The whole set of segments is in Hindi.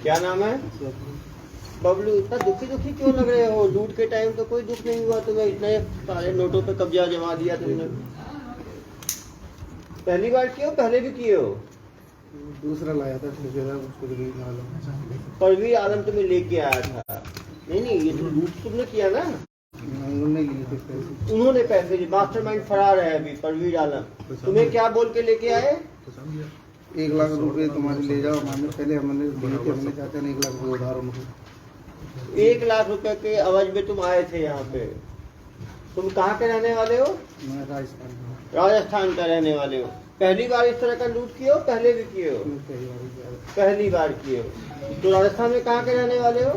क्या नाम है? बबलू। इतना दुखी दुखी क्यों लग रहे हो? लूट के टाइम तो कोई दुख नहीं हुआ तुम्हें, इतने सारे नोटों पे कब्जा जमा दिया तुमने। पहली बार किए हो, पहले भी किए हो? दूसरा लाया था उसको परवीर आलम तुम्हें लेके आया था? नहीं नहीं, ये तो लूट तुमने किया ना। उन्होंने लिए थे पैसे। उन्होंने पैसे लिए। मास्टरमाइंड फरार है अभी परवीर आलम। तुम्हें क्या बोल के लेके आए? 1 लाख रुपए तुम्हारे ले जाओ। हमने पहले हमने दिए थे, हमने चाहते हैं 1 लाख रुपए उधार उनको। 1 लाख रुपए के अवज में तुम आए थे यहाँ पे। तुम कहाँ के रहने वाले हो? मैं राजस्थान में। राजस्थान का रहने वाले हो। पहली बार इस तरह का लूट किए हो, पहले भी किए हो? पहली बार किए हो। तो राजस्थान में कहाँ के रहने वाले हो?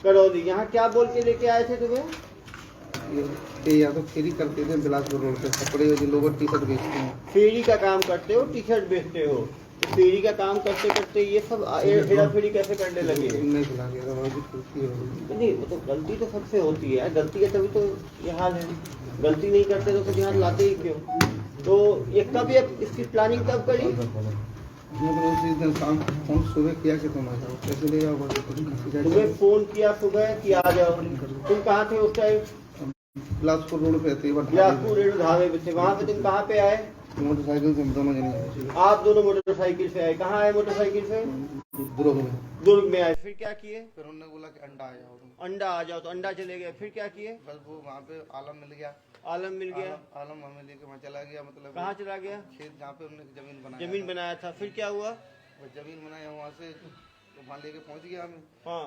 करौली। यहाँ क्या बोल के लेके आए थे तुम्हें? ये या तो फेरी करते थे बिलासपुर रोड पे, कपड़े जो लोग टी शर्ट बेचते हैं। फेरी का काम करते हो, टी शर्ट बेचते हो। तो फेरी का काम करते करते ये सब हेरा फेरी कैसे करने लगे? नहीं खिला गया। नहीं, वो तो गलती तो सबसे होती है। गलती है तभी तो ये हाल है। गलती नहीं करते तो फिर यहाँ लाते ही क्यों? तो ये कब, ये इसकी प्लानिंग कब करी? उसी दिन शाम फोन सुबह किया कि तुम आ जाओ, कैसे ले जाओ? तुम्हें फोन किया सुबह कि आ जाओ। तुम कहाँ थे उस टाइम? बिलासपुर रोड पे थे। बिलासपुर रेड ढाबे पे थे। वहाँ पे तुम कहाँ पे आए? मोटरसाइकिल से हम दोनों जने। आप दोनों मोटरसाइकिल से आए। कहाँ आए मोटरसाइकिल से? दुर्ग में। दुर्ग में आए। फिर क्या किए? फिर उन्होंने बोला कि अंडा आ जाओ तुम। अंडा आ जाओ, तो अंडा चले गए। फिर क्या किए? बस वो वहाँ पे आलम मिल गया। आलम मिल गया। आलम हमें लेके वहाँ चला गया। मतलब कहाँ चला गया? खेत जहाँ पे उन्होंने जमीन बनाया। जमीन बनाया था। फिर क्या हुआ? वो जमीन बनाया वहाँ से, तो वहाँ लेके पहुँच गया हमें। हाँ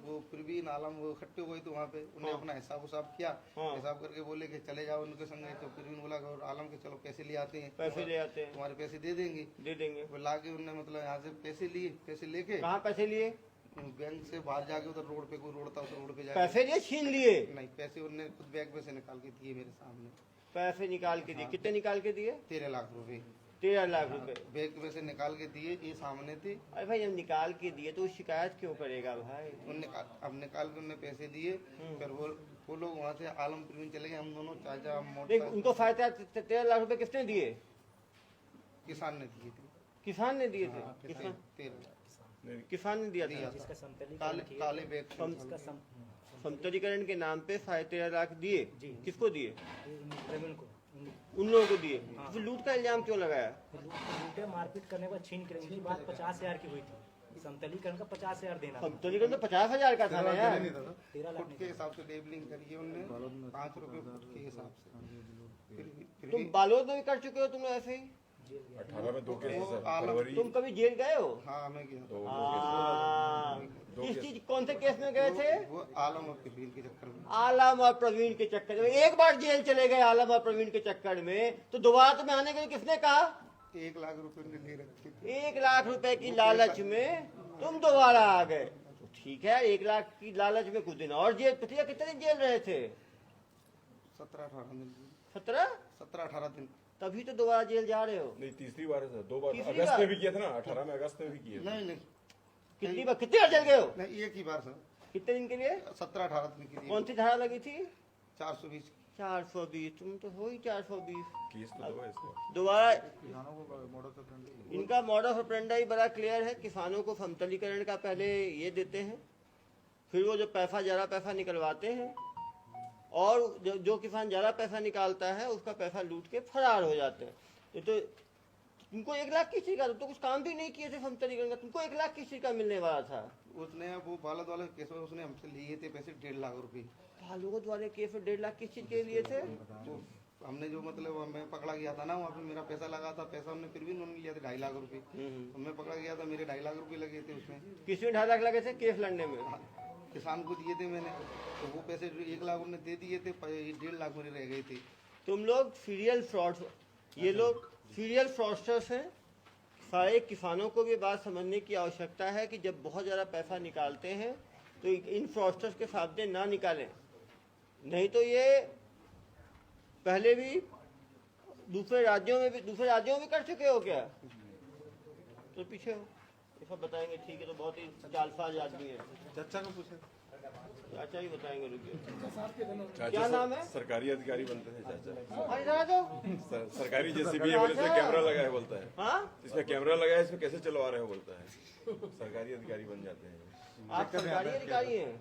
वो फिर भी आलम वो इकट्ठे हो गए तो वहाँ पे उन्होंने हाँ। अपना हिसाब उसाब किया। हाँ। हिसाब करके बोले कि चले जाओ उनके संग। तो फिर भी बोला और आलम के चलो पैसे ले आते हैं, पैसे ले आते हैं। तुम्हारे पैसे दे देंगे। दे देंगे। वो ला के उन्होंने मतलब यहाँ से पैसे लिए। पैसे लेके कहाँ पैसे लिए? बैंक से बाहर जाके उधर रोड पे, कोई रोड था उस रोड पे जाके पैसे लिए, छीन लिए? नहीं, पैसे उन्होंने खुद बैग में से निकाल के दिए मेरे सामने। पैसे निकाल के दिए? कितने निकाल के दिए? 13 लाख रुपए 13 लाख रुपए बैग में से निकाल के दिए। ये सामने थे। अरे भाई, जब निकाल के दिए तो शिकायत क्यों करेगा भाई? अब निकाल के उन्होंने पैसे दिए। फिर वो लोग वहाँ से आलम प्रवीण चले गए। हम दोनों चाचा देख, उनको फायदा 13 लाख रुपए किसने दिए? किसान ने दिए थे। किसान ने दिए थे? हाँ, किसान 13 लाख किसान ने दिया था। काले बैग समतलीकरण के नाम पे 13.5 लाख दिए। किसको दिए? प्रवीण को। उन लोगों को दिए। तो लूट का इल्जाम क्यों लगाया? लूटे मारपीट करने पर छीन कर इनकी बात 50,000 की हुई थी। समतलीकरण का 50,000 देना था। समतलीकरण तो 50,000 का था ना यार। 13 लाख फुट के हिसाब से लेबलिंग करी है उनने 5 रुपए फुट के हिसाब से। फिर तुम बालोद में भी कर चुके हो तुम ऐसे ही? 18 में 2 केस है सर। फरवरी तुम कभी जेल गए हो? हाँ मैं गया। किस चीज, कौन से केस में गए थे? वो आलम और प्रवीण के चक्कर में। आलम और प्रवीण के चक्कर में। एक बार जेल चले गए आलम और प्रवीण के चक्कर में, तो दोबारा तुम्हें आने के लिए किसने कहा? 1 लाख रुपए ने ले रखे थे। 1 लाख रुपए की लालच में तुम दोबारा आ गए। तो ठीक है, 1 लाख की लालच में कुछ दिन और जेल। पिछले कितने दिन जेल रहे थे? 17-18 दिन। 17-18 दिन। तभी तो दोबारा जेल जा रहे हो। नहीं, तीसरी बार है सर। 2 बार तीसरी अगस्त बार? में भी किया था ना। 18 में अगस्त में भी किया था। नहीं कितनी बार, कितने बार जेल गए हो? नहीं, एक ही बार सर। कितने दिन के लिए? 17-18 दिन के लिए। कौन सी धारा लगी थी? 420। 420। तुम तो हो ही 420। केस तो दो है इसमें। दोबारा इनका मॉडल ऑफ ऑपरेंडी बड़ा क्लियर है। किसानों को समतलीकरण का पहले ये देते हैं, फिर वो जो पैसा ज़्यादा पैसा निकलवाते हैं, और जो किसान ज़्यादा पैसा निकालता है उसका पैसा लूट के फरार हो जाते हैं। ये तो तुमको 1 लाख किस चीज का? तो कुछ काम भी नहीं किए थे समतलीकरण का, तुमको 1 लाख किस चीज का मिलने वाला था? उसने वो बालद वाले केस में उसने हमसे लिए थे पैसे 1.5 लाख रुपए। बालोद वाले केस में 1.5 लाख किस चीज के लिए थे? वो हमने जो मतलब हमें पकड़ा गया था ना, वहाँ पे मेरा पैसा लगा था। पैसा हमने फिर भी उन्होंने लिया था 2.5 लाख रुपए। हमें पकड़ा गया था, मेरे 2.5 लाख रुपए लगे थे उसमें। किसमें 2.5 लाख लगे थे? केस लड़ने में। किसान को दिए थे मैंने, तो वो पैसे 1 लाख उन्होंने दे दिए थे। 1.5 लाख मेरे रह गए थे। तुम लोग सीरियल फ्रॉड, ये लोग सीरियल फ्रॉडस्टर्स हैं। सारे किसानों को भी बात समझने की आवश्यकता है कि जब बहुत ज़्यादा पैसा निकालते हैं तो इन फ्रॉडस्टर्स के सामने ना निकालें, नहीं तो ये पहले भी दूसरे राज्यों में भी कर चुके हो क्या? तो पीछे हो, ये सब बताएंगे। ठीक है, तो बहुत ही जालसाज आदमी है। चाचा को पूछे। चाचा ही बताएंगे, रुकिए। चाचा क्या नाम है? सरकारी अधिकारी बनते थे चाचा। अरे इधर आ जाओ। सरकारी जेसीबी है बोले, इसमें कैमरा लगा है बोलता है। हाँ, इसमें कैमरा लगा है, इसमें कैसे चलवा रहे हो बोलता है। सरकारी अधिकारी बन जाते हैं। आप सरकारी अधिकारी हैं?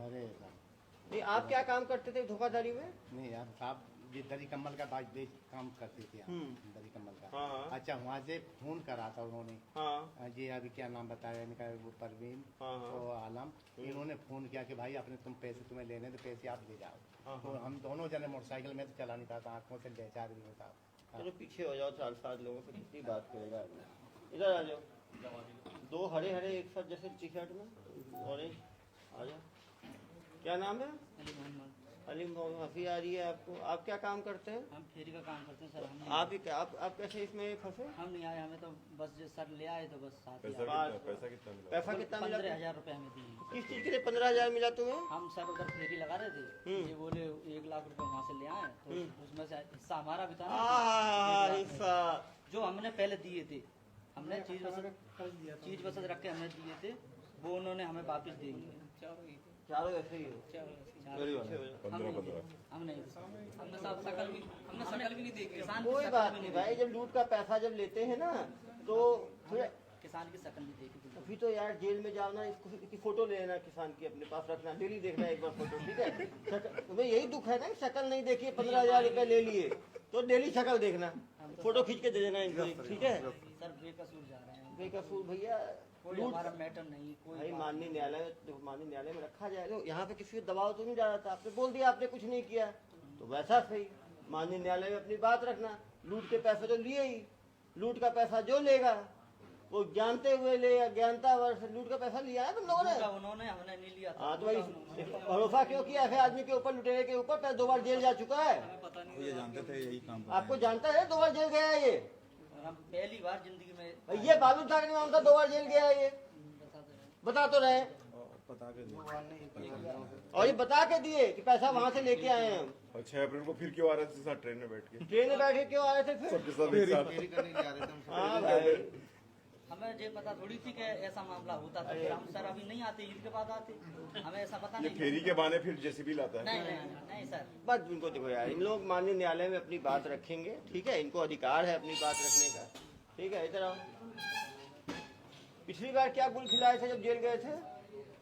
नहीं, आप क्या काम करते थे धोखाधड़ी में? नहीं यार साहब, ये दरी कम्बल का काम करते थे आप, दरी कम्बल का। हाँ। अच्छा, वहाँ से फोन करा था उन्होंने। हाँ जी अभी क्या नाम बताया इनका, वो परवीन हाँ। और आलम, इन्होंने फोन किया कि भाई अपने तुम पैसे तुम्हें लेने तो पैसे आप ले जाओ। तो हम दोनों जने मोटरसाइकिल में तो चला नहीं था, आंखों से ले जा रही था। चलो पीछे हो जाओ, 4-7 लोगों से कितनी बात करेगा। इधर आ जाओ। दो हरे हरे एक साथ जैसे टी शर्ट में, ऑरेंज, आ जाओ। क्या नाम है? अली मोहम्मद। हंसी आ रही है आपको? आप क्या काम करते हैं? हम फेरी का काम करते हैं सर। हम आप ही क्या, आप कैसे इसमें फंसे? हम नहीं आए, हमें तो बस जो सर ले आए तो बस साथ ही पैसा आए। कितना मिला? पैसा कितना मिला? 15,000 रुपए हमें दिए। किस चीज के लिए 15,000 मिला तुम्हें? हम सर उधर फेरी लगा रहे थे, ये बोले 1 लाख रुपए वहाँ से ले आए, तो उसमें से हिस्सा हमारा भी था ना। हिस्सा जो हमने पहले दिए थे, हमने चीज बसत रख के हमने दिए थे, वो उन्होंने हमें वापस दे दिए। चारों ऐसे ही हो। 15 हमने साहब शकल भी नहीं देखी, किसान कोई बात नहीं भाई, जब लूट का पैसा जब लेते हैं ना तो फिर किसान की शकल भी देखी। अभी तो यार जेल में जाओ ना, इसकी फोटो ले लेना, किसान की अपने पास रखना, डेली देखना एक बार फोटो, ठीक है? तुम्हें यही दुख है ना, शक्ल नहीं देखी, 15,000 रुपए ले लिए तो डेली शक्ल देखना, फोटो खींच के दे देना इनको, ठीक है? सर बेकसूर जा रहे हैं, बेकसूर भैया, कोई हमारा मैटर नहीं, कोई भाई माननीय न्यायालय में रखा जाए। तो यहाँ पे किसी को दबाव तो नहीं डाला था, आपने बोल दिया आपने कुछ नहीं किया तो वैसा सही। माननीय न्यायालय में अपनी बात रखना, लूट के पैसे तो लिए ही, लूट का पैसा जो लेगा वो जानते हुए लेगा, ज्ञानता वर्ष लूट का पैसा लिया है तुम लोगों ने। उन्होंने हमने नहीं लिया था। हाँ तो भाई भरोसा क्यों किया ऐसे आदमी के ऊपर, लुटेरे के ऊपर? पहले 2 बार जेल जा चुका है, पता नहीं, ये जानते थे यही काम आपको जानता है 2 बार जेल गया है ये। हम पहली बार जिंदगी में ये बाबू था नहीं मानता, 2 बार जेल गया है ये, बता तो रहे। पता के और ये बता के दिए कि पैसा वहाँ से लेके आए हैं हम। और 6 अप्रैल को फिर क्यों आ रहे थे साथ ट्रेन में बैठ के? ट्रेन में बैठ के क्यों आ रहे थे फिर? सबके साथ एक साथ। फेरी करने जा रहे थे हम। हाँ भाई, हमें ये पता थोड़ी थी कि ऐसा मामला होता था। हम सर अभी नहीं आते, ईद के बाद आते, हमें ऐसा पता ये नहीं। फेरी के बहाने फिर जेसीबी लाता है। नहीं सर, बस इनको देखो यार, इन लोग माननीय न्यायालय में अपनी बात रखेंगे, ठीक है? इनको अधिकार है अपनी बात रखने का, ठीक है? इधर आओ। पिछली बार क्या गुल खिलाए थे जब जेल गए थे?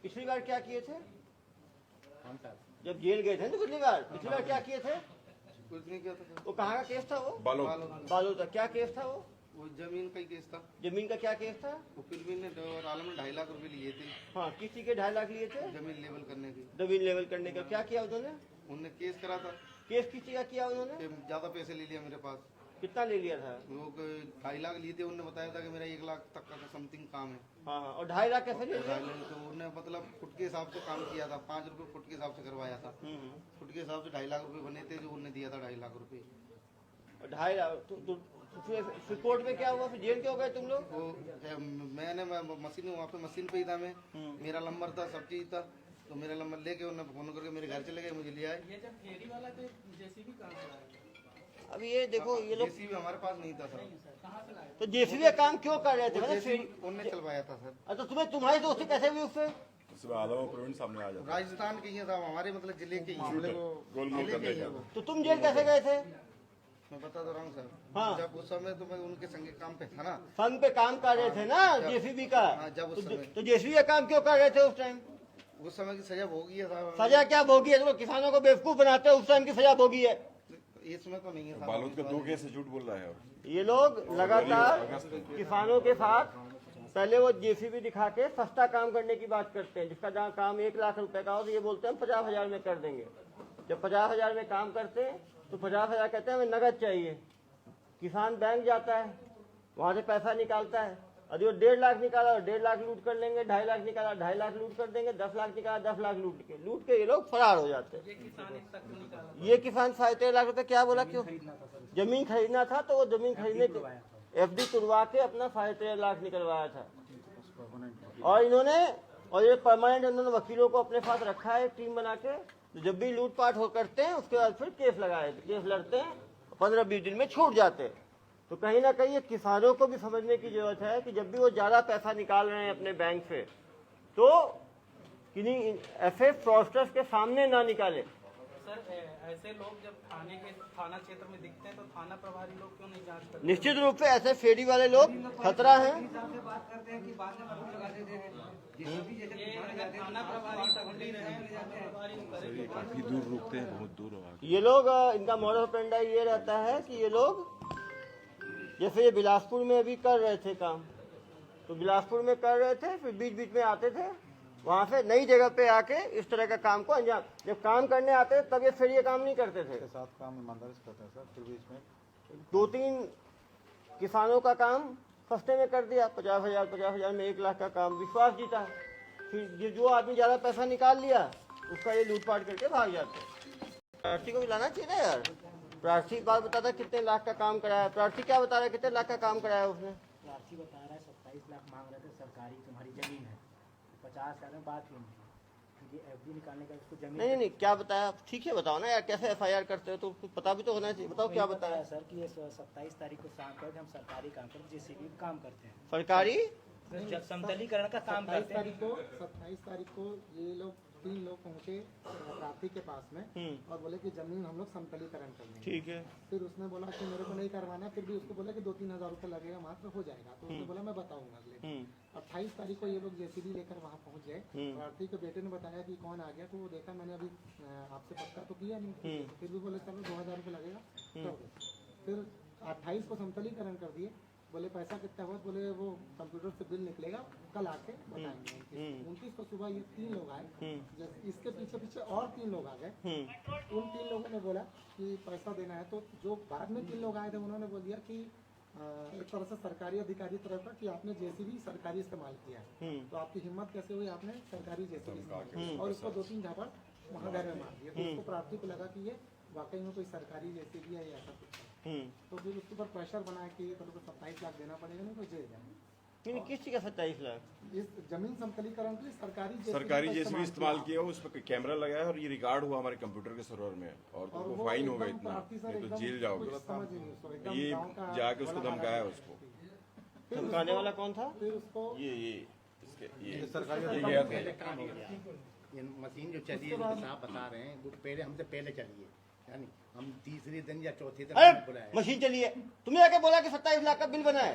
पिछली बार क्या किए थे जब जेल गए थे? तो पिछली बार क्या किए थे? कुछ नहीं किया था। वो कहाँ का केस था? वो बालों बालू था। क्या केस था वो? वो जमीन का ही केस था। जमीन का क्या केस था? वो फिल्मी ने और आलम ने 2.5 लाख रुपए लिए थे हाँ, किसी के 2.5 लाख लिए थे जमीन लेवल करने के। जमीन लेवल करने का। क्या किया उन्होंने? उनने केस करा था केस किसी का किया उन्होंने? कि ज्यादा पैसे ले लिया मेरे पास। कितना ले लिया था? वो 2.5 लाख लिए थे, उन्होंने बताया था कि मेरा 1 लाख तक का समथिंग काम है। हाँ हाँ, और 2.5 लाख कैसे ले लिया? 2.5 लाख तो उन्होंने मतलब फुट के हिसाब से काम किया था, 5 रुपए फुट के हिसाब से करवाया था। फुट के हिसाब से 2.5 लाख रुपए बने थे, जो उन्होंने दिया था 2.5 लाख रुपए। 2.5 लाख। फिर कोर्ट में क्या हुआ? फिर जेल क्यों गए तुम लोग? वो मैंने मशीन वहाँ पे मशीन पे ही था मैं, मेरा नंबर था, सब चीज था, तो मेरा नंबर लेके उन्होंने फोन करके मेरे घर चले गए, मुझे ले आए। ये जब फेरी वाला तो जेसीबी कहाँ से लाया? अब ये देखो, ये लोग जेसीबी हमारे पास नहीं था सर। कहाँ से लाया? तो जेसीबी का काम क्यों कर रहे थे? मतलब जेसीबी उन्होंने चलवाया था सर। अच्छा, तुम्हारी दोस्ती कैसे हुई उससे? उसमें आलम और प्रवीण सामने आ जाता राजस्थान के ही था, हमारे मतलब जिले के ही है। गोलमाल जिले के करने ही का। है वो। तो तुम जेल कैसे गए थे? मैं बता तो रहा हूँ सर। हाँ। जब उस समय तो मैं उनके संगे काम पे था ना। संघ पे काम कर रहे थे ना जेसीबी का? हाँ, जब उस समय। तो जेसीबी का काम क्यों कर रहे थे उस टाइम? उस समय की सजा भोगी है साहब। सजा क्या भोगी है? तुम लोग किसानों को बेवकूफ बनाते हो, उस टाइम की सजा भोगी है। इसमें तो नहीं है साहब। बालोद का 2 केस से झूठ बोल रहा है। और ये लोग लगातार किसानों के साथ पहले वो जेसीबी दिखा के सस्ता काम करने की बात करते हैं, जिसका जहाँ काम 1 लाख रुपए का हो तो ये बोलते हैं हम 50,000 में कर देंगे। जब 50,000 में काम करते हैं तो 50,000 कहते हैं हमें नगद चाहिए। किसान बैंक जाता है, वहाँ से पैसा निकालता है, यदि वो 1.5 लाख निकाला और 1.5 लाख लूट कर लेंगे, 2.5 लाख निकाला 2.5 लाख लूट कर देंगे, 10 लाख निकाला 10 लाख लूट के ये लोग फरार हो जाते हैं। ये किसान 13.5 लाख रुपए क्या बोला? क्यों? जमीन खरीदना था तो वो जमीन खरीदने के FD तुड़वा के अपना 13.5 लाख निकलवाया था। और ये परमानेंट इन्होंने वकीलों को अपने साथ रखा है, टीम बना के। तो जब भी लूटपाट करते हैं उसके बाद फिर केस लगाए, केस लड़ते हैं, 15-20 दिन में छूट जाते हैं। तो कहीं ना कहीं ये किसानों को भी समझने की जरूरत है कि जब भी वो ज्यादा पैसा निकाल रहे हैं अपने बैंक से तो किन्हीं ऐसे फ्रॉडस्टर्स के सामने ना निकाले। सर ऐसे लोग जब थाना क्षेत्र में दिखते हैं तो थाना प्रभारी लोग क्यों नहीं जांच करते? निश्चित रूप से ऐसे फेरी वाले लोग खतरा है। थाना प्रभारी पकड़ी रहे ये काफी दूर रुकते हैं, बहुत दूर हो आगे। ये लोग इनका मॉडल ऑपरेंडा ये रहता है कि ये लोग जैसे ये बिलासपुर में अभी कर रहे थे काम, तो बिलासपुर में कर रहे थे, फिर बीच बीच में आते थे, वहाँ से नई जगह पे आके इस तरह का काम को अंजाम, जब काम करने आते थे तब ये फिर ये काम नहीं करते थे। साथ काम ईमानदारी से करते हैं सर, फिर भी इसमें 2-3 किसानों का काम सस्ते में कर दिया, 50,000 में 1 लाख का काम, विश्वास जीता। फिर ये जो आदमी ज़्यादा पैसा निकाल लिया उसका ये लूटपाट करके भाग जाते। प्रार्थी को भी लाना चाहिए ना यार। प्रार्थी बात बताता कितने लाख का काम कराया, प्रार्थी क्या बता रहा है कितने लाख का काम कराया उसने? प्रार्थी बता रहा है 27 लाख मांग रहे थे, सरकारी तुम्हारी जमीन है, 50,000 में बात ही नहीं। ये एफडी निकालने का उसको जमीन नहीं, क्या बताया? ठीक है बताओ ना यार, कैसे एफआईआर करते हो तो पता भी तो होना चाहिए। बताओ क्या बताया सर कि ये 27 तारीख को शाम को हम सरकारी काम करते, जेसीबी काम करते हैं, सरकारी? जब समतलीकरण का काम करते हैं। 27 तारीख को ये लोग 3 लोग पहुंचे प्रार्थी के पास में और बोले कि जमीन हम लोग समतलीकरण कर लेंगे। ठीक है। फिर उसने बोला कि मेरे को नहीं करवाना, फिर भी उसको बोला कि 2-3 हज़ार रुपये लगेगा मात्र, हो जाएगा। तो उसने बोला मैं बताऊंगा अगले। 28 तारीख को ये लोग जेसीबी लेकर वहाँ पहुँच गए। प्रार्थी के बेटे ने बताया कि कौन आ गया, तो वो देखा मैंने अभी आपसे पक्का तो किया नहीं, फिर भी बोले चलो 2,000 रुपये लगेगा, कर दो। फिर 28 को समतलीकरण कर दिए, बोले पैसा कितना हुआ, बोले वो कंप्यूटर से बिल निकलेगा कल आके बताएंगे। 29 को सुबह ये 3 लोग आए, इसके पीछे पीछे और 3 लोग आ गए। उन 3 लोगों ने बोला कि पैसा देना है, तो जो बाद में 3 लोग आए थे उन्होंने बोल दिया कि एक तरह से सरकारी अधिकारी तरफ का कि आपने जेसीबी सरकारी इस्तेमाल किया है, तो आपकी हिम्मत कैसे हुई, आपने सरकारी जेसीबी इस्तेमाल किया, और उसको 2-3 झापड़ वहाँ घर में मार दिया। तो उसको प्रार्थी को लगा कि ये वाकई में कोई सरकारी जेसीबी है या ऐसा कुछ है। तो फिर उसके ऊपर प्रेशर बनाया कि तेरे को 27 लाख देना पड़ेगा, नहीं तो जेल जाए। किस चीज का 27 लाख? इस जमीन समतलीकरण के लिए सरकारी जेसीबी इस्तेमाल किया, उस पर कैमरा लगाया और ये रिकॉर्ड हुआ हमारे कंप्यूटर के सर्वर में, और तुमको फाइन होगा इतना, नहीं तो जेल जाओगे। ये जाके उसको धमकाया, उसको धमकाने वाला कौन था? फिर उसको ये सरकारी गया था। ये मशीन जो चली है साहब बता रहे हैं, वो पहले हमसे पहले चली है, यानी हम तीसरे दिन या चौथे दिन अरे बुलाया। मशीन चली है, तुमने आके बोला कि 27 लाख का बिल बना है,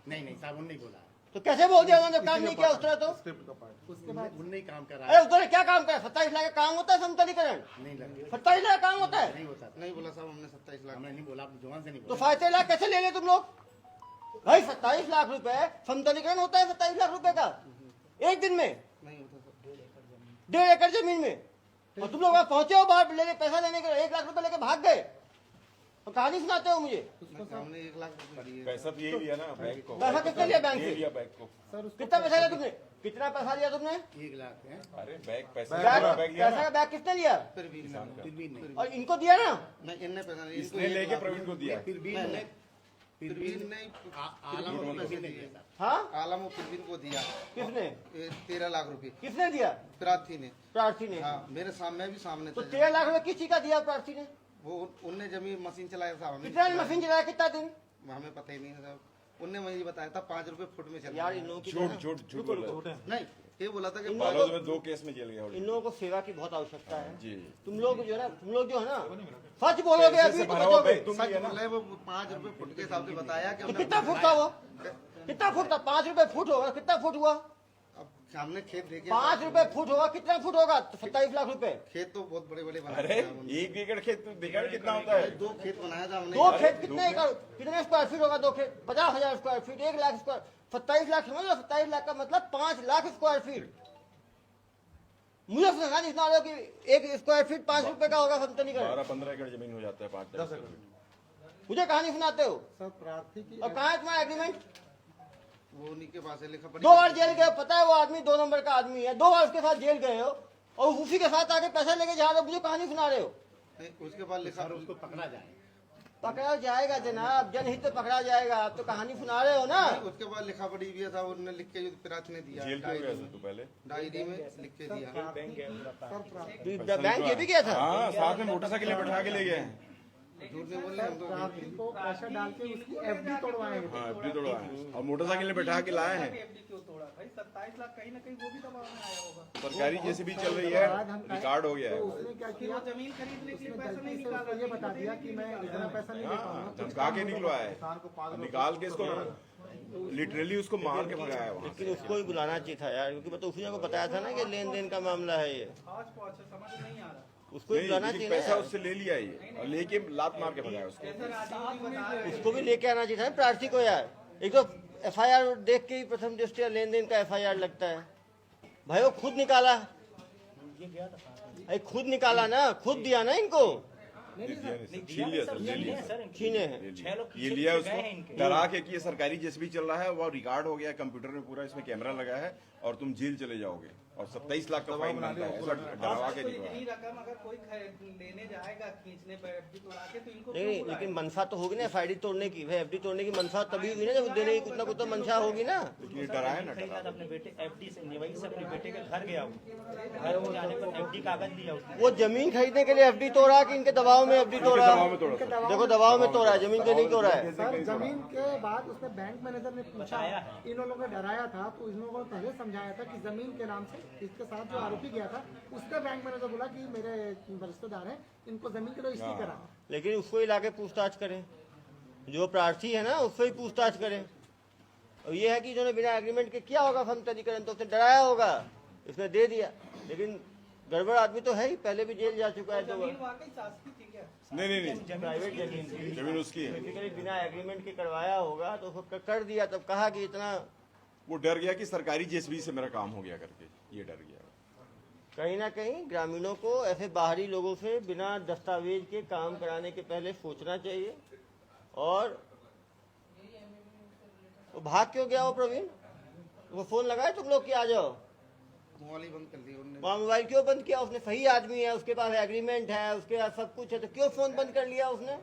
नहीं साहब उन्होंने बोला, तो कैसे बोल दिया उन्होंने? काम नहीं किया उस तरह तो? उसके बाद उन्होंने काम करा अरे उधर क्या काम करा? 27 लाख का काम होता है समतलीकरण? नहीं लगे, 27 लाख का काम होता है? नहीं होता, नहीं बोला साहब हमने 27 लाख। हमने नहीं बोला, अपनी जुबान से नहीं तो बोला। 27 लाख कैसे ले तुम लोग भाई? 27 लाख रुपए समतलीकरण होता है 27 लाख रुपए का एक दिन में, नहीं होता सर। 1.5 एकड़ जमीन में, और तुम लोग वहां पहुंचे हो बाहर लेने पैसा लेने के, 1 लाख रुपए लेके भाग गए, और कहानी सुनाते हो मुझे। हमने 1 लाख रुपये दिए। पैसा तो यही लिया ना बैंक को, पैसा कितना लिया बैंक ये से? लिया बैंक को। कितना पैसा लिया तुमने? कितना पैसा लिया तुमने? 1 लाख है, अरे बैग पैसा बैग बैग लिया पैसा ना, का बैग किसने लिया? फिर भी नहीं, और इनको दिया ना? नहीं, इनने पैसा नहीं, इसने लेके प्रवीण को दिया। फिर भी नहीं, फिर फिर भी भी नहीं, आलम को पैसे नहीं दिया साहब। हाँ, आलम और फिरवीन को दिया किसने 13 लाख रुपए, किसने दिया? प्रार्थी ने। प्रार्थी ने। हाँ, मेरे सामने भी सामने तो था। 13 लाख रुपए किस चीज का दिया प्रार्थी ने? वो उनने जमीन मशीन चलाया साहब, हमें कितना मशीन चलाया, कितना दिन? हमें पता ही नहीं है साहब। उनने मुझे बताया था 5 रुपए फुट में चल यार इन लोगों की झूठ बोला। नहीं, ये बोला था कि इन बालोद में 2 केस में जेल गया इन लोगों को सेवा की बहुत आवश्यकता है। जी। तुम लोग जो है ना सच बोलोगे पैसे अभी से तो भरा हुआ बचोगे। बैग तुम सच लिया ना। बोल रहे, वो 5 रुपए फुट के हिसाब से बताया कि तो हमने- कितना फुट था वो? कितना फुट था? 5 रुपए फुट होगा, कितना फुट हुआ? अब सामने खेत देखे, 5 रुपए फुट होगा, कितना फुट होगा? 27 लाख रुपए। खेत तो बहुत बड़े बड़े बनाए अरे थे साहब उन्होंने। 1 एकड़ खेत देखा कितना होता है? 2 खेत बनाया था हमने। 2 खेत कितने एकड़, कितने स्क्वायर फीट होगा? 2 खेत 50,000 square feet, 1 lakh square, 27 lakh समझ लो। 27 लाख का मतलब 5 लाख स्क्वायर फीट। मुझे समझा नहीं सुना रहे हो कि 1 स्क्वायर फीट 5 रुपए का होगा समतलीकरण? 12-15 एकड़ जमीन हो जाता है, 5-10 एकड़। मुझे कहानी सुनाते हो। सर प्रार्थी की और कहाँ है तुम्हारा एग्रीमेंट? वो उन्हीं के पास है, लिखा 2 बार जेल गए, पता है वो आदमी 2 नंबर का आदमी है, 2 बार उसके साथ जेल गए हो और उसी के साथ आके पैसे लेके जा रहे हो, मुझे कहानी सुना रहे हो। नहीं, उसके बाद लिखा सर उसको पकड़ा जाए, पकड़ा जाएगा जनाब, जनहित तो पकड़ा जाएगा। आप तो कहानी सुना रहे हो ना। उसके बाद लिखा पड़ी भी था, उन्होंने लिख के जो प्रार्थी ने दिया जेल क्यों गया था तू पहले? डायरी में लिख के दिया। बैंक ये भी गया था। हाँ, साथ में मोटरसाइकिल में बैठा के ले गए हैं। झूठ नहीं बोल रहे हम तो प्रार्थी को पैसा डाल के उसकी एफडी तोड़वाएंगे। हाँ FD तोड़वाए हैं और मोटरसाइकिल में बैठा के लाए हैं। FD क्यों तोड़ा भाई? 27 लाख कहीं ना कहीं वो भी दबाव में आया होगा। सरकारी JCB चल रही है, रिकॉर्ड हो गया तो है। उसने क्या कि किया, वो जमीन खरीदने के लिए उसने पैसा नहीं गलती से उसको ये बता दिया कि मैं इतना पैसा नहीं दे हाँ, पाऊंगा। धमका के निकलवाया है, निकाल के इसको लिटरली उसको मार के भगाया वहाँ से। लेकिन उसको ही बुलाना चाहिए था यार, क्योंकि मतलब उसने को बताया था ना कि लेन देन का मामला है ये, आज पहुंचे समझ नहीं आ रहा। उसको ही नहीं, बुलाना लेकिन चाहिए ना पैसा यार। उससे ले लिया ये और लेके लात मार के भगाया उसको। जैसा राजीव जी बता रहे हैं, उसको भी लेके आना चाहिए था ना प्रार्थी को यार। एक तो FIR देख के ही प्रथम दृष्टया लेन देन का FIR लगता है भाई। वो खुद निकाला, खुद निकाला ना, खुद दिया ना इनको, छीन लिया सर, ले लिया सर, छीने हैं। ये लिया उसको डरा के कि ये सरकारी JCB चल रहा है, वो रिकॉर्ड हो गया कंप्यूटर में पूरा, इसमें कैमरा लगा है और तुम जेल चले जाओगे और 27 लाख का फाइन बनता है, ऐसा डरवा के तो निकलवाया। इतनी रकम अगर कोई लेने जाएगा खींचने पर FD तोड़ा के, तो इनको नहीं क्यों लेकिन बुलाएं? मनसा तो होगी ना FID तोड़ने की, भाई FD तोड़ने की मनसा तभी होगी ना जब देने की कुछ ना कुछ तो मंशा होगी ना। लेकिन ये डराया ना, डरा अपने बेटे FD से निवाई से अपने बेटे के घर गया वो, घर में जाने पर FD कागज दिया उसने। वो जमीन खरीदने के लिए FD तोड़ा कि इनके दबाव में FD तोड़ा? दबाव में तोड़ा सर। देखो दबाव में तोड़ा है, जमीन पे नहीं तोड़ा है। सर जमीन के बाद उसने बैंक मैनेजर ने पूछा, इन लोगों ने डराया था तो इन लोगों ने पहले समझाया था कि जमीन के नाम से इसके साथ जो आरोपी गया था उसका बैंक मैनेजर बोला कि मेरे रिश्तेदार हैं, इनको जमीन की रजिस्ट्री करा। लेकिन उसको ही लाके पूछताछ करें, जो प्रार्थी है ना उससे ही पूछताछ करें। और ये है कि इन्होंने बिना एग्रीमेंट के किया होगा फर्म तरीकरण, तो उसने डराया होगा, इसने दे दिया। लेकिन गड़बड़ आदमी तो है ही, पहले भी जेल जा चुका है। तो जमीन वाकई शासकीय थी क्या? नहीं प्राइवेट जमीन थी, जमीन उसकी है। बेसिकली बिना एग्रीमेंट के करवाया होगा तो उसको कर दिया, तब कहा कि इतना। वो डर गया कि सरकारी JCB से मेरा काम हो गया करके, ये डर गया। कहीं ना कहीं ग्रामीणों को ऐसे बाहरी लोगों से बिना दस्तावेज के काम कराने के पहले सोचना चाहिए। और वो भाग क्यों गया वो प्रवीण? वो फोन लगाए तुम लोग कि आ जाओ? मोबाइल ही बंद कर दिया उन्होंने। वहाँ मोबाइल क्यों बंद किया उसने? सही आदमी है, उसके पास एग्रीमेंट है, उसके पास सब कुछ है, तो क्यों फोन बंद कर लिया उसने?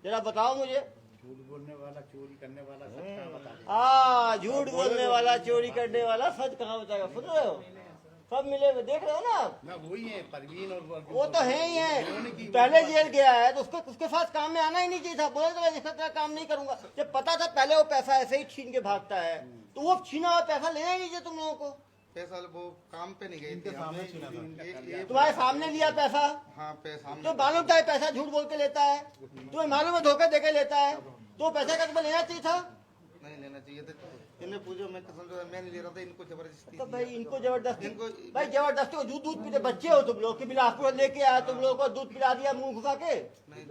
जरा बताओ मुझे। झूठ बोलने वाला, चोरी करने वाला सच कहाँ बता दे। झूठ बोलने वाला, चोरी करने वाला सच कहाँ बताएगा? सुन रहे हो? सब मिले हुए देख रहे हो ना आप? ना वही है परवीन और वो तो है ही है, पहले जेल गया है तो उसको उसके साथ काम में आना ही नहीं चाहिए था। बोले तो मैं इसका तरह काम नहीं करूंगा, जब पता था पहले वो पैसा ऐसे ही छीन के भागता है, तो वो छीना हुआ पैसा लेना ही नहीं चाहिए तुम लोगों को। पैसा वो काम पे नहीं गए थे, ये तुम्हारे सामने लिया पैसा, हाँ पैसा तो मालूम था ये पैसा झूठ बोल के लेता है, तुम्हें मालूम है धोखे दे के लेता है, तो पैसा का तुम्हें लेना चाहिए था। नहीं लेना चाहिए था। इन्हें पूछो, मैं कसम से मैं नहीं ले रहा था, इनको जबरदस्ती तो भाई इनको जबरदस्ती, इनको भाई जबरदस्ती को दूध पीते बच्चे हो तुम लोग कि बिलासपुर लेके आया, तुम लोगों को दूध पिला दिया मुंह घुसा के। नहीं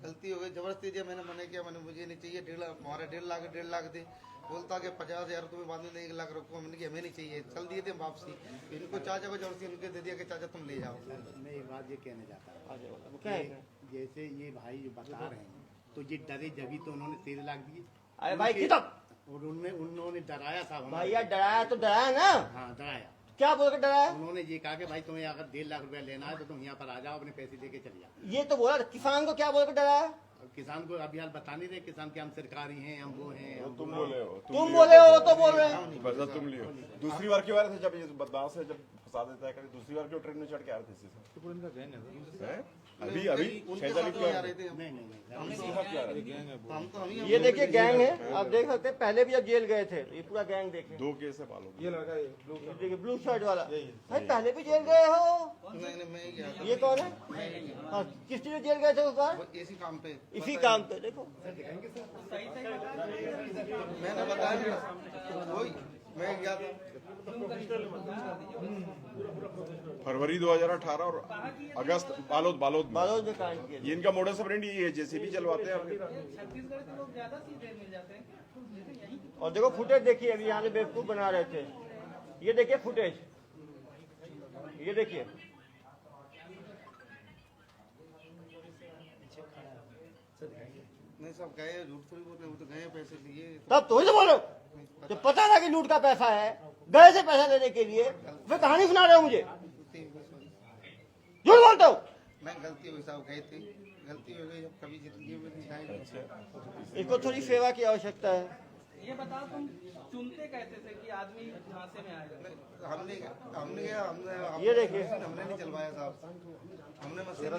गलती हो गई, जबरदस्ती दिया, मैंने मना किया, मैंने मुझे नहीं चाहिए 1.5 लाख, हमारे 1.5 लाख दे। बोलता कि 50,000 तुम्हें बाद में 1 लाख रखो, मैंने कहा हमें नहीं चाहिए, चल दिए थे वापसी। इनको चाचा को जबरदस्ती उनके दे दिया कि चाचा तुम ले जाओ। मैं एक बात ये कहने जाता हूँ, जैसे ये भाई जो बता रहे हैं, तो ये डरे जभी तो उन्होंने 13 लाख दिए। अरे भाई किताब और उन्होंने डराया था भाई यार, डराया तो डराया ना, हाँ डराया। क्या बोल के डराया? उन्होंने ये कहा कि भाई तुम्हें अगर 1.5 लाख रुपया लेना है तो तुम यहाँ पर आ जाओ, अपने पैसे लेके चले जाओ। ये तो बोला किसान को, क्या बोल के डराया? और किसान को अभी हाल बता नहीं रहे, किसान के हम सरकारी हैं, हम वो हैं, हम तुम बोले हो, तुम बोले हो तो बोल रहे हैं। पैसा तुम लियो। दूसरी बार क्यों आ रहे थे? जब ये बदमाश है, जब फंसा देता है कभी, दूसरी बार क्यों ट्रेन में चढ़ के आ रहे थे इससे? अभी 6 तारीख को आ रहे थे। नहीं नहीं नहीं हम तो हम ये देखिए गैंग है, आप देख सकते हैं, पहले भी जब जेल गए थे, ये पूरा गैंग देखिए। 2 केस है मालूम। ये लड़का ये देखिए ब्लू शर्ट वाला, भाई पहले भी जेल गए हो। नहीं मैं ही गया था। ये कौन है? हाँ, किस चीज में जेल गए थे उस बार? वो इसी काम पे, इसी काम पे। देखो मैंने बताया वही, मैं गया था। फरवरी 2018 और अगस्त बालोद में। बालोद में कांड किया। ये इनका मोडस ऑपरेंडी ये है, JCB चलवाते हैं और फिर छत्तीसगढ़ के लोग ज्यादा सीधे मिल जाते हैं क्या? यही और देखो फुटेज देखिए, अभी यहाँ से बेवकूफ बना रहे थे, ये देखिए फुटेज, ये देखिए। नहीं सब गए, झूठ थोड़ी बोल रहे, वो तो गए पैसे लिए। तब तो ही तो बोलो, जब पता था कि लूट का पैसा है, गए से पैसा लेने के लिए, फिर कहानी सुना रहे हो मुझे, झूठ बोलते हो। मैं गलती हुई साहब, गए थे, गलती हो गई, अब कभी जिंदगी में नहीं आएगी। इसको थोड़ी सेवा की आवश्यकता है। ये बताओ तुम चुनते कैसे थे कि आदमी झांसे में आएगा? हमने ये देखिए। हमने नहीं चलवाया साहब, हमने मशीन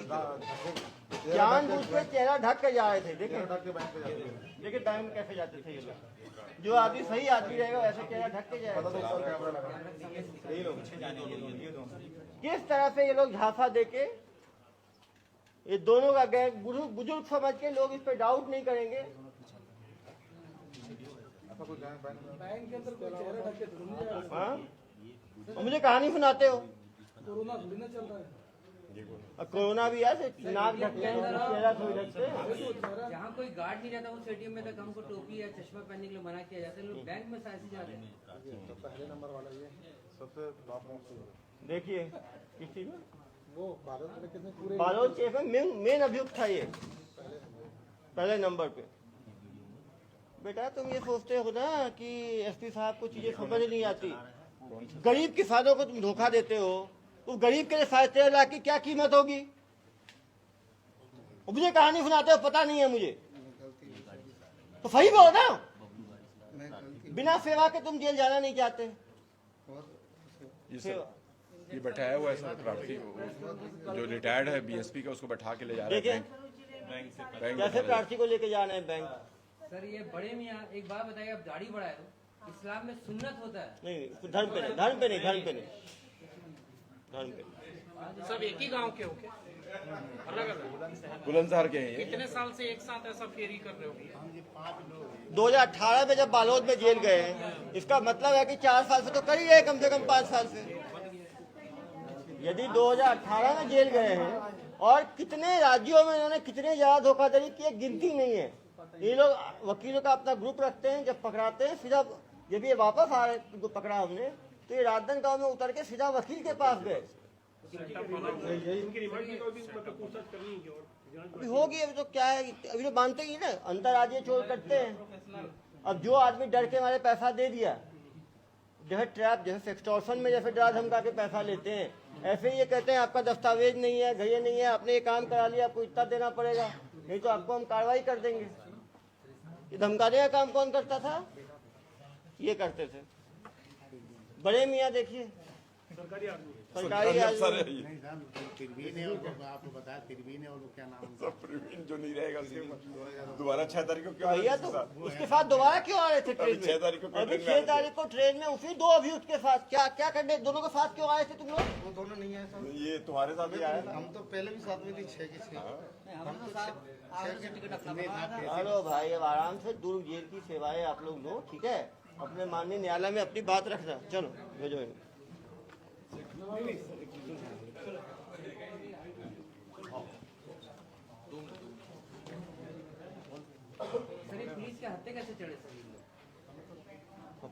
जानबूझ के चेहरा ढक के जा रहे थे। देखिए बैंक पे जाते हैं। देखिए बैंक में कैसे जाते थे ये लोग। जो आदमी सही आदमी रहेगा वैसे चेहरा ढक के जाएगा। कैमरा लगा यही लोग किस तरह से ये लोग झांसा देके, ये दोनों का गैंग बुजुर्ग समझ के लोग इस पे डाउट नहीं करेंगे। ऐसा कोई बैंक बैंक के अंदर कोई चेहरा ढक के थोड़ी नहीं जा रहा। हाँ और मुझे कहानी सुनाते हो। कोरोना थोड़ी ना चल रहा है। और कोरोना भी है, नाक ढकते हैं, चेहरा थोड़ी ढकते हैं। जहाँ कोई गार्ड नहीं रहता उस एटीएम में तक हमको टोपी या चश्मा पहनने के लिए मना किया जाता है। लोग बैंक में ऐसे जा रहे हैं। पहले नंबर वाला ये सबसे टॉप मोस्ट। देखिए किस चीज में, वो बालोद में कितने पूरे बालोद केस में मेन अभियुक्त था ये, पहले नंबर पे। बेटा तुम ये सोचते हो ना कि एसपी साहब को चीजें समझ नहीं आती। गरीब किसानों को तुम धोखा देते हो, उस गरीब के लिए 13.5 लाख की क्या कीमत होगी? मुझे कहानी सुनाते हो, पता नहीं है मुझे, तो सही बोलो ना। बिना सेवा के तुम जेल जाना नहीं चाहते। ये बैठाया हुआ है सर प्रार्थी, जो रिटायर्ड है बीएसपी का, उसको बैठा के ले जा रहे हैं बैंक। कैसे प्रार्थी को लेके जाना है बैंक? सर ये बड़े मियाँ एक बात बताइए, आप दाढ़ी बढ़ाए हो, इस्लाम में सुन्नत होता है। नहीं, धर्म पे नहीं, धर्म पे नहीं, धर्म पे नहीं, धर्म पे। सब एक ही गांव के हो क्या? अलग अलग? बुलंदशहर के हैं ये। कितने साल से एक साथ ऐसा फेरी कर रहे हो? 2018 में जब बालोद में जेल गए हैं, इसका मतलब है कि 4 साल से तो कर ही रहे, कम से कम 5 साल से। यदि 2018 में जेल गए हैं और कितने राज्यों में इन्होंने कितने ज्यादा धोखाधड़ी की, गिनती नहीं है। ये लोग वकीलों का अपना ग्रुप रखते हैं, जब पकड़ाते हैं सीधा, जब ये वापस आ रहे इनको पकड़ा हमने, तो ये राजधन गांव में उतर के सीधा वकील के पास गए। अभी होगी, अभी तो क्या है, अभी तो मानते ही ना, अंतर्राज्यीय चोर करते हैं। अब जो आदमी डर के हमारे पैसा दे दिया, जैसे ट्रैप, जैसे एक्सटॉर्शन में जैसे डरा धमका के पैसा लेते हैं, ऐसे ही ये कहते हैं आपका दस्तावेज नहीं है, घड़िया नहीं है, आपने ये काम करा लिया, आपको इतना देना पड़ेगा, नहीं तो आपको हम कार्रवाई कर देंगे। ये धमकाने का काम कौन करता था? ये करते थे बड़े मियाँ। देखिए सरकारी आदमी नहीं साहब, तिरबीन है, और आपको बताया तिरबीन है, और क्या नाम है? प्रवीण जो नहीं रहेगा उसके दोबारा 6 तारीख को क्यों भैया, तो उसके साथ दोबारा क्यों आ रहे थे ट्रेन में? 6 तारीख को अभी 6 तारीख को ट्रेन में उसी 2 अभियुक्त के साथ क्या क्या करने, दोनों के साथ क्यों आए थे तुम लोग? वो दोनों नहीं आए साहब। ये तुम्हारे साथ ही आया ना। हम तो पहले भी साथ में थे, 6 के 6। हम तो साहब आगे से टिकट अपना बनवाया था। हेलो भाई, अब आराम से दुर्ग जेल की सेवाएं आप लोग लो, ठीक है? अपने माननीय न्यायालय में अपनी बात रखना। चलो भेजो। सर ये पुलिस के हत्थे कैसे चढ़े सर ये लोग?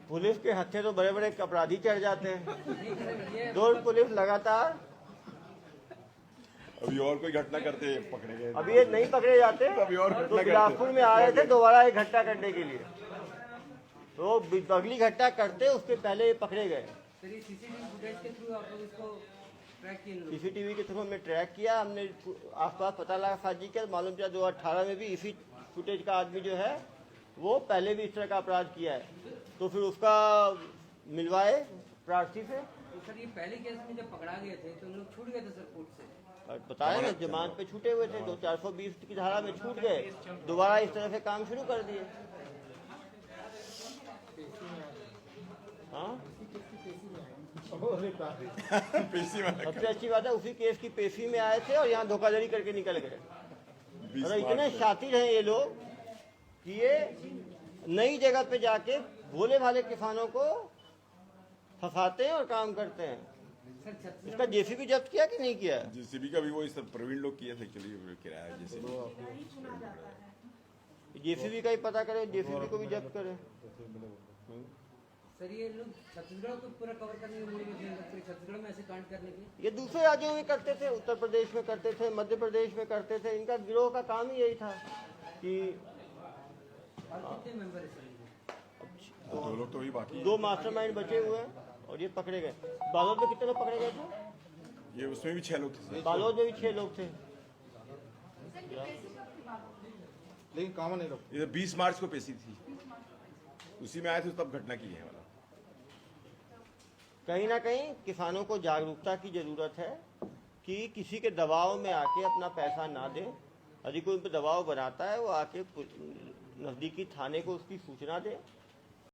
पुलिस के हत्थे तो बड़े बड़े अपराधी चढ़ जाते हैं। नहीं सर ये दुर्ग पुलिस लगातार, अभी और कोई घटना करते पकड़े गए। अभी ये नहीं पकड़े जाते अभी और तो घटना बिलासपुर में आ रहे थे दोबारा एक घटना करने के लिए, तो अगली घटना करते उसके पहले ये पकड़े गए। सर ये सीसीटीवी फुटेज के थ्रू आप लोग इसको ट्रैक किए लोग? सीसीटीवी के थ्रू हमने ट्रैक किया, हमने आसपास पता लगा साजी के, मालूम चला 2018 में भी इसी फुटेज का आदमी जो है वो पहले भी इस तरह का अपराध किया है, तो फिर उसका मिलवाए प्रार्थी से। तो सर ये पहले केस में जब पकड़ा गए थे तो लोग छूट गए थे सर कोर्ट से? बताया ना, जमानत पे छूटे हुए थे, 420 की धारा में छूट गए, दोबारा इस तरह से काम शुरू कर दिए। हाँ पेशी में सबसे अच्छी बात है, उसी केस की पेशी में आए थे और यहाँ धोखाधड़ी करके निकल गए। और इतने शातिर हैं ये लोग कि ये नई जगह पे जाके भोले भाले किसानों को फंसाते हैं और काम करते हैं। सर छत्तीसगढ़ इसका जेसीबी जब्त किया कि नहीं किया? जेसीबी का भी वो सब प्रवीण लोग किए थे, चलिए किराया जेसीबी। जेसीबी का ही पता करें, जेसीबी को भी जब्त करें। सर ये लोग छत्तीसगढ़ को पूरा कवर करने के मूड में थे, छत्तीसगढ़ में ऐसे कांड करने के? ये दूसरे राज्यों में करते थे, उत्तर प्रदेश में करते थे, मध्य प्रदेश में करते थे। इनका गिरोह का काम ही यही था कि और कितने मेंबर है सर इनके? 2 लोग तो ही बाकी 2 मास्टरमाइंड बचे हुए हैं और ये पकड़े गए। बालोद में कितने लोग पकड़े गए थे? ये उसमें भी 6 लोग थे। बालोद में भी 6 लोग थे। लेकिन कॉमन है लोग। ये 20 मार्च को पेशी थी। उसी में आए थे तब घटना की है वाला। कहीं ना कहीं किसानों को जागरूकता की जरूरत है कि किसी के दबाव में आके अपना पैसा ना दे। यदि कोई उन पर दबाव बनाता है वो आके नज़दीकी थाने को उसकी सूचना दे